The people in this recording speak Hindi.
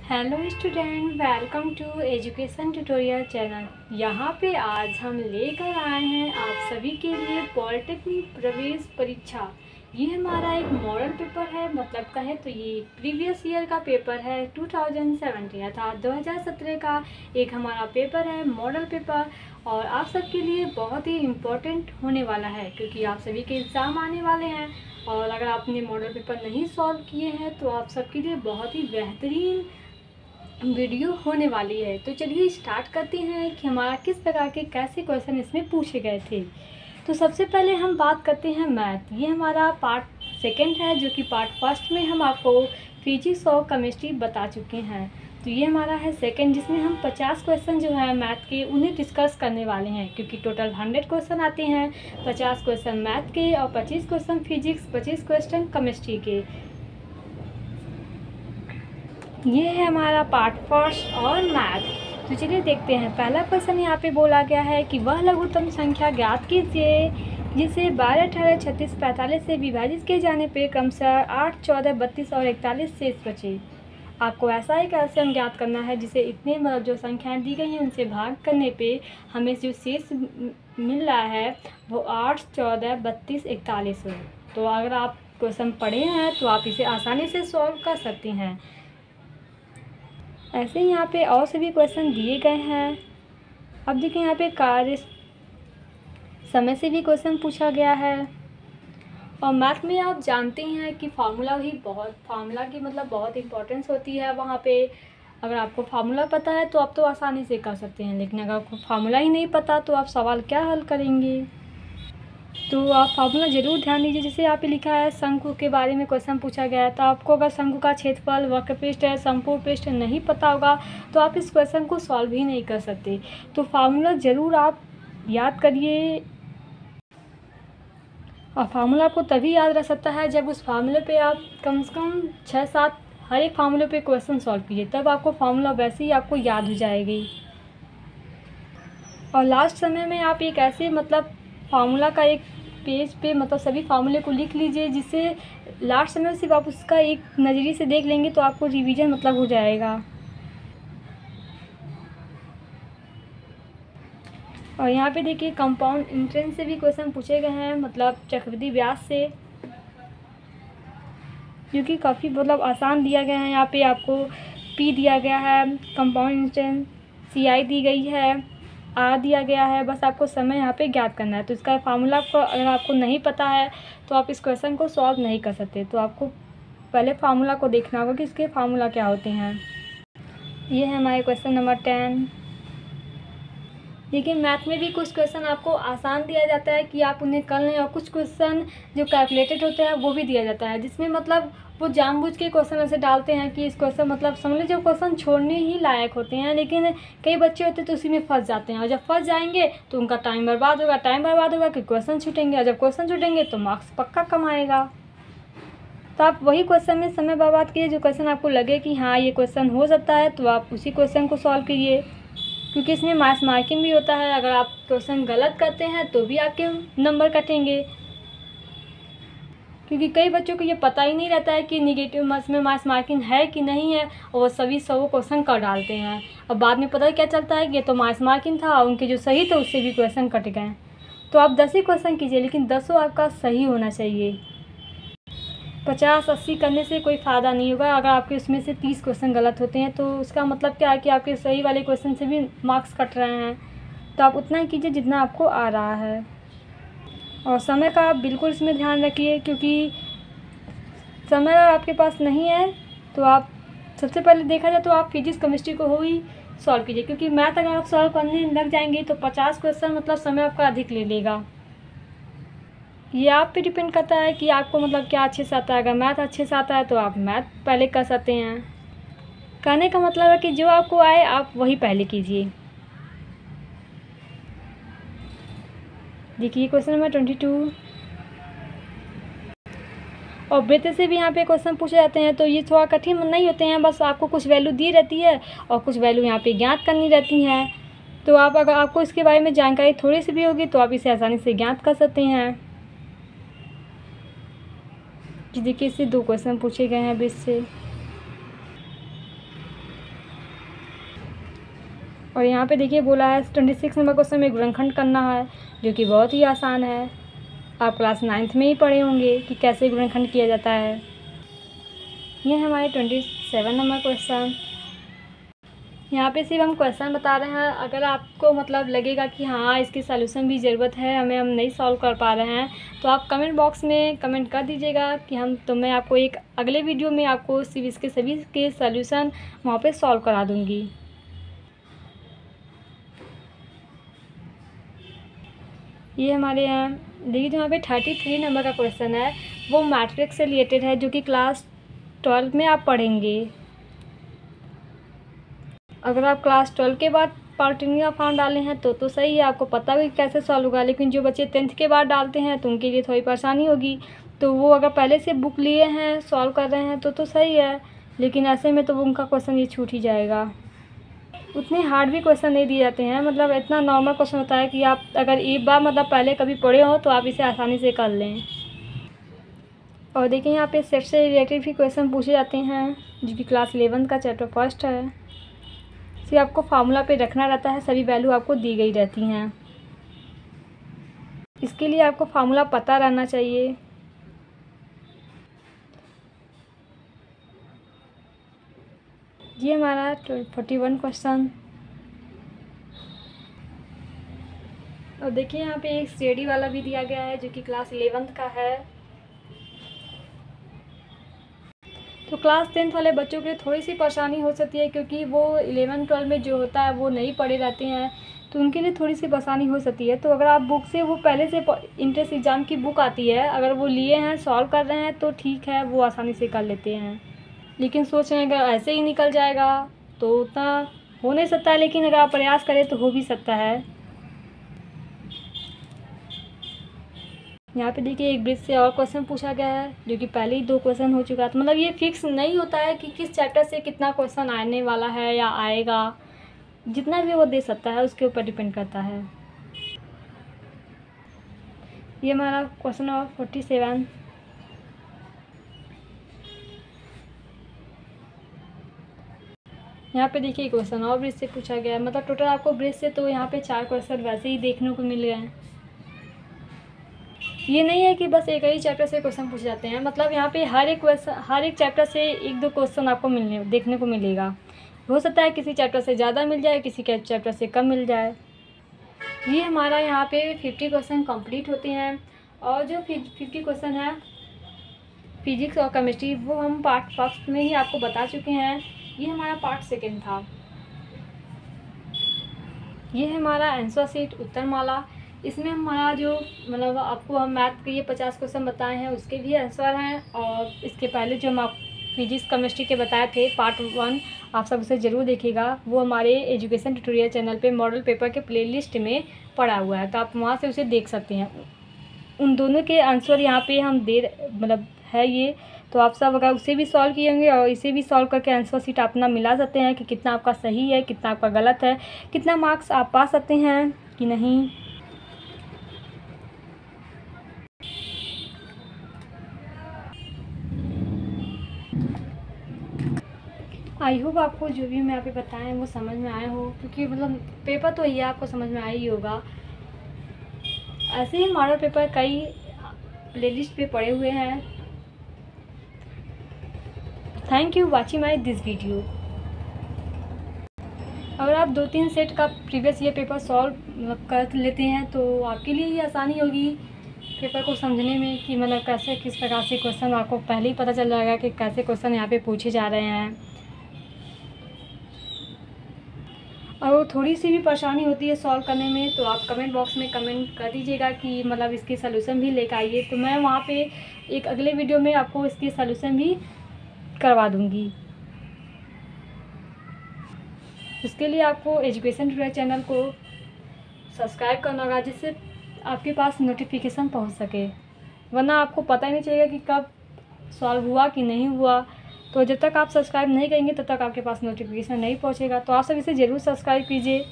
Hello student, welcome to education tutorial channel. यहाँ पे आज हम लेकर आए हैं आप सभी के लिए पॉलिटेक्निक प्रवेश परीक्षा। ये हमारा एक मॉडल पेपर है, मतलब कहें तो ये प्रीवियस ईयर का पेपर है 2017 अर्थात 2017 का एक हमारा पेपर है, मॉडल पेपर। और आप सबके लिए बहुत ही इम्पोर्टेंट होने वाला है क्योंकि आप सभी के एग्ज़ाम आने वाले हैं। और अगर आपने मॉडल पेपर नहीं सॉल्व किए हैं तो आप सबके लिए बहुत ही बेहतरीन वीडियो होने वाली है। तो चलिए स्टार्ट करते हैं कि हमारा किस प्रकार के कैसे क्वेश्चन इसमें पूछे गए थे। तो सबसे पहले हम बात करते हैं मैथ। ये हमारा पार्ट सेकंड है, जो कि पार्ट फर्स्ट में हम आपको फिजिक्स और केमिस्ट्री बता चुके हैं। तो ये हमारा है सेकंड, जिसमें हम 50 क्वेश्चन जो है मैथ के उन्हें डिस्कस करने वाले हैं क्योंकि टोटल 100 क्वेश्चन आते हैं। 50 क्वेश्चन मैथ के और 25 क्वेश्चन फिजिक्स, 25 क्वेश्चन केमिस्ट्री के। ये है हमारा पार्ट फर्स्ट और मैथ। तो चलिए देखते हैं। पहला क्वेश्चन यहाँ पे बोला गया है कि वह लघुत्तम संख्या ज्ञात कीजिए जिसे 12, 18, 36, 45 से विभाजित किए जाने पे क्रमशः 8, 14, 32 और 41 शेष बचे। आपको ऐसा एक एलसीएम ज्ञात करना है जिसे इतने मतलब जो संख्याएं दी गई हैं उनसे भाग करने पे हमें जो शेष मिल रहा है वो 8, 14, 32, 41 हो। तो अगर आप क्वेश्चन पढ़े हैं तो आप इसे आसानी से सॉल्व कर सकते हैं। ऐसे ही यहाँ पे और सभी क्वेश्चन दिए गए हैं। अब देखिए यहाँ पे कार्य समय से भी क्वेश्चन पूछा गया है। और मैथ में आप जानते हैं कि फार्मूला की मतलब बहुत इंपॉर्टेंस होती है वहाँ पे। अगर आपको फार्मूला पता है तो आप तो आसानी से कर सकते हैं, लेकिन अगर आपको फार्मूला ही नहीं पता तो आप सवाल क्या हल करेंगे। तो आप फार्मूला ज़रूर ध्यान दीजिए। जैसे यहाँ पे लिखा है शंकु के बारे में क्वेश्चन पूछा गया है, तो आपको अगर शंकु का क्षेत्रफल, वक्रपृष्ठ है, संपूर्ण पृष्ठ नहीं पता होगा तो आप इस क्वेश्चन को सॉल्व ही नहीं कर सकते। तो फार्मूला ज़रूर आप याद करिए। और फार्मूला आपको तभी याद रह सकता है जब उस फार्मूले पे आप कम से कम 6-7 हर एक फार्मूले पे क्वेश्चन सॉल्व कीजिए, तब आपको फार्मूला वैसे ही आपको याद हो जाएगी। और लास्ट समय में आप एक ऐसे मतलब फार्मूला का एक पेज पे मतलब सभी फार्मूले को लिख लीजिए, जिससे लास्ट समय सिर्फ आप उसका एक नज़रिए से देख लेंगे तो आपको रिवीजन मतलब हो जाएगा। और यहाँ पे देखिए कंपाउंड इंटरेस्ट से भी क्वेश्चन पूछे गए हैं, मतलब चक्रवृद्धि ब्याज से, जो कि काफ़ी मतलब आसान दिया गया है। यहाँ पे आपको पी दिया गया है, कंपाउंड इंटरेस्ट, CI दी गई है, दिया गया है। बस आपको समय यहाँ पे ज्ञात करना है। तो इसका फार्मूला को अगर आपको नहीं पता है तो आप इस क्वेश्चन को सॉल्व नहीं कर सकते। तो आपको पहले फार्मूला को देखना होगा कि इसके फार्मूला क्या होते हैं। ये है हमारे क्वेश्चन नंबर 10। देखिए मैथ में भी कुछ क्वेश्चन आपको आसान दिया जाता है कि आप उन्हें कर लें, और कुछ क्वेश्चन जो कैलकुलेटेड होते हैं वो भी दिया जाता है, जिसमें मतलब वो जानबूझ के क्वेश्चन ऐसे डालते हैं कि इस क्वेश्चन मतलब समझ लीजिए क्वेश्चन छोड़ने ही लायक होते हैं, लेकिन कई बच्चे होते हैं तो उसी में फंस जाते हैं। और जब फंस जाएंगे तो उनका टाइम बर्बाद होगा कि क्वेश्चन छूटेंगे, और जब क्वेश्चन छूटेंगे तो मार्क्स पक्का कम आएगा। तो आप वही क्वेश्चन में समय बर्बाद कीजिए जो क्वेश्चन आपको लगे कि हाँ ये क्वेश्चन हो सकता है, तो आप उसी क्वेश्चन को सॉल्व कीजिए, क्योंकि इसमें मास मार्किंग भी होता है। अगर आप क्वेश्चन गलत करते हैं तो भी आपके नंबर कटेंगे, क्योंकि कई बच्चों को ये पता ही नहीं रहता है कि निगेटिव मार्क्स में मास मार्किंग है कि नहीं है, और वो सभी 100 क्वेश्चन कर डालते हैं। और बाद में पता क्या चलता है कि ये तो मास मार्किंग था, उनके जो सही थे उससे भी क्वेश्चन कट गए। तो आप 10 ही क्वेश्चन कीजिए, लेकिन 10 आपका सही होना चाहिए। 50-80 करने से कोई फ़ायदा नहीं होगा। अगर आपके उसमें से 30 क्वेश्चन गलत होते हैं तो उसका मतलब क्या है कि आपके सही वाले क्वेश्चन से भी मार्क्स कट रहे हैं। तो आप उतना ही कीजिए जितना आपको आ रहा है। और समय का आप बिल्कुल इसमें ध्यान रखिए, क्योंकि समय आपके पास नहीं है तो आप सबसे पहले देखा जाए तो आप फिजिक्स केमिस्ट्री को हो ही सॉल्व कीजिए, क्योंकि मैथ अगर आप सॉल्व करने लग जाएंगे तो 50 क्वेश्चन मतलब समय आपका अधिक ले लेगा। ये आप पे डिपेंड करता है कि आपको मतलब क्या अच्छे से आता है। अगर मैथ अच्छे से आता है तो आप मैथ पहले कर सकते हैं। कहने का मतलब है कि जो आपको आए आप वही पहले कीजिए। देखिए क्वेश्चन नंबर 22। और वृत्त से भी यहाँ पे क्वेश्चन पूछे जाते हैं, तो ये थोड़ा कठिन नहीं होते हैं। बस आपको कुछ वैल्यू दी रहती है और कुछ वैल्यू यहाँ पे ज्ञात करनी रहती हैं। तो आप अगर आपको इसके बारे में जानकारी थोड़ी सी भी होगी तो आप इसे आसानी से ज्ञात कर सकते हैं। देखिए इससे 2 क्वेश्चन पूछे गए हैं वृत्त से। और यहाँ पे देखिए बोला है 26 नंबर क्वेश्चन में गुणनखंड करना है, जो कि बहुत ही आसान है। आप क्लास 9th में ही पढ़े होंगे कि कैसे गुणनखंड किया जाता है। ये हमारे 27 नंबर क्वेश्चन। यहाँ पे सिर्फ हम क्वेश्चन बता रहे हैं। अगर आपको मतलब लगेगा कि हाँ इसकी सॉल्यूशन भी ज़रूरत है, हम नहीं सॉल्व कर पा रहे हैं, तो आप कमेंट बॉक्स में कमेंट कर दीजिएगा कि मैं आपको एक अगले वीडियो में आपको सिर्फ इसके सभी के सॉल्यूशन वहाँ पे सॉल्व करा दूँगी। ये हमारे यहाँ देखिए, जो यहाँ पे 33 नंबर का क्वेश्चन है वो मैट्रिक्स से रिलेटेड है, जो कि क्लास 12 में आप पढ़ेंगे। अगर आप क्लास 12 के बाद पार्टनिया फॉर्म डाले हैं तो सही है, आपको पता भी कैसे सॉल्व होगा। लेकिन जो बच्चे 10th के बाद डालते हैं तो उनके लिए थोड़ी परेशानी होगी। तो वो अगर पहले से बुक लिए हैं, सॉल्व कर रहे हैं तो सही है। लेकिन ऐसे में तो वो उनका क्वेश्चन ये छूट ही जाएगा। उतने हार्ड भी क्वेश्चन नहीं दिए जाते हैं, मतलब इतना नॉर्मल क्वेश्चन होता है कि आप अगर एक बार मतलब पहले कभी पढ़े हो तो आप इसे आसानी से कर लें। और देखिए यहाँ पे सेट से रिलेटेड भी क्वेश्चन पूछे जाते हैं, जो कि क्लास 11 का चैप्टर फर्स्ट है। इसे आपको फार्मूला पे रखना रहता है, सभी वैल्यू आपको दी गई रहती हैं। इसके लिए आपको फार्मूला पता रहना चाहिए। ये हमारा 41 क्वेश्चन। और देखिए यहाँ पे एक स्टडी वाला भी दिया गया है, जो कि क्लास 11th का है। तो क्लास 10th वाले बच्चों के लिए थोड़ी सी परेशानी हो सकती है, क्योंकि वो 11-12 में जो होता है वो नहीं पढ़े रहते हैं, तो उनके लिए थोड़ी सी परेशानी हो सकती है। तो अगर आप बुक से, वो पहले से इंट्रेंस एग्ज़ाम की बुक आती है, अगर वो लिए हैं, सॉल्व कर रहे हैं तो ठीक है, वो आसानी से कर लेते हैं। लेकिन सोच रहे हैं अगर ऐसे ही निकल जाएगा तो उतना हो नहीं सकता है, लेकिन अगर आप प्रयास करें तो हो भी सकता है। यहाँ पे देखिए एक ब्रिज से और क्वेश्चन पूछा गया है, जो कि पहले ही 2 क्वेश्चन हो चुका था। मतलब ये फिक्स नहीं होता है कि किस चैप्टर से कितना क्वेश्चन आने वाला है या आएगा, जितना भी वो दे सकता है उसके ऊपर डिपेंड करता है। ये हमारा क्वेश्चन नंबर 47। यहाँ पे देखिए क्वेश्चन और ब्रिज से पूछा गया है। मतलब टोटल आपको ब्रिज से तो यहाँ पे 4 क्वेश्चन वैसे ही देखने को मिल गए हैं। ये नहीं है कि बस एक ही चैप्टर से क्वेश्चन पूछे जाते हैं, मतलब यहाँ पे हर एक चैप्टर से 1-2 क्वेश्चन आपको देखने को मिलेगा। हो सकता है किसी चैप्टर से ज़्यादा मिल जाए, किसी के चैप्टर से कम मिल जाए। ये हमारा यहाँ पे 50 क्वेश्चन कंप्लीट होते हैं। और जो 50 क्वेश्चन है फिजिक्स और केमिस्ट्री, वो हम पार्ट फर्स्ट में ही आपको बता चुके हैं। ये हमारा पार्ट सेकेंड था। ये है हमारा आंसर शीट उत्तरमाला। इसमें हमारा जो मतलब आपको हम मैथ के ये 50 क्वेश्चन बताए हैं, उसके भी आंसर हैं। और इसके पहले जो हम आप फिजिक्स केमिस्ट्री के बताए थे पार्ट 1, आप सब उसे ज़रूर देखिएगा। वो हमारे एजुकेशन ट्यूटोरियल चैनल पे मॉडल पेपर के प्लेलिस्ट में पड़ा हुआ है, तो आप वहाँ से उसे देख सकते हैं। उन दोनों के आंसर यहाँ पे हम मतलब है ये, तो आप सब अगर उसे भी सॉल्व किए होंगे और इसे भी सॉल्व करके आंसर शीट अपना मिला सकते हैं कि कितना आपका सही है, कितना आपका गलत है, कितना मार्क्स आप पा सकते हैं कि नहीं। आई होप आपको जो भी मैं यहाँ पे बताएं वो समझ में आए हो, क्योंकि मतलब पेपर तो ये आपको समझ में आ ही होगा। ऐसे ही मॉडल पेपर कई प्लेलिस्ट पे पड़े हुए हैं। Thank you watching my this video. अगर आप 2-3 सेट का प्रीवियस ईयर पेपर सॉल्व कर लेते हैं तो आपके लिए ही आसानी होगी पेपर को समझने में, कि मतलब कैसे किस प्रकार से क्वेश्चन, आपको पहले ही पता चल जाएगा कि कैसे क्वेश्चन यहाँ पे पूछे जा रहे हैं। और वो थोड़ी सी भी परेशानी होती है सॉल्व करने में, तो आप कमेंट बॉक्स में कमेंट कर दीजिएगा कि मतलब इसके सलूशन भी लेकर आइए, तो मैं वहाँ पे एक अगले वीडियो में आपको इसके सलूशन भी करवा दूँगी। इसके लिए आपको एजुकेशन ट्यूटोरियल चैनल को सब्सक्राइब करना होगा, जिससे आपके पास नोटिफिकेशन पहुँच सके, वरना आपको पता ही नहीं चलेगा कि कब सॉल्व हुआ कि नहीं हुआ। तो जब तक आप सब्सक्राइब नहीं करेंगे तब तक आपके पास नोटिफिकेशन नहीं पहुंचेगा। तो आप सब इसे ज़रूर सब्सक्राइब कीजिए।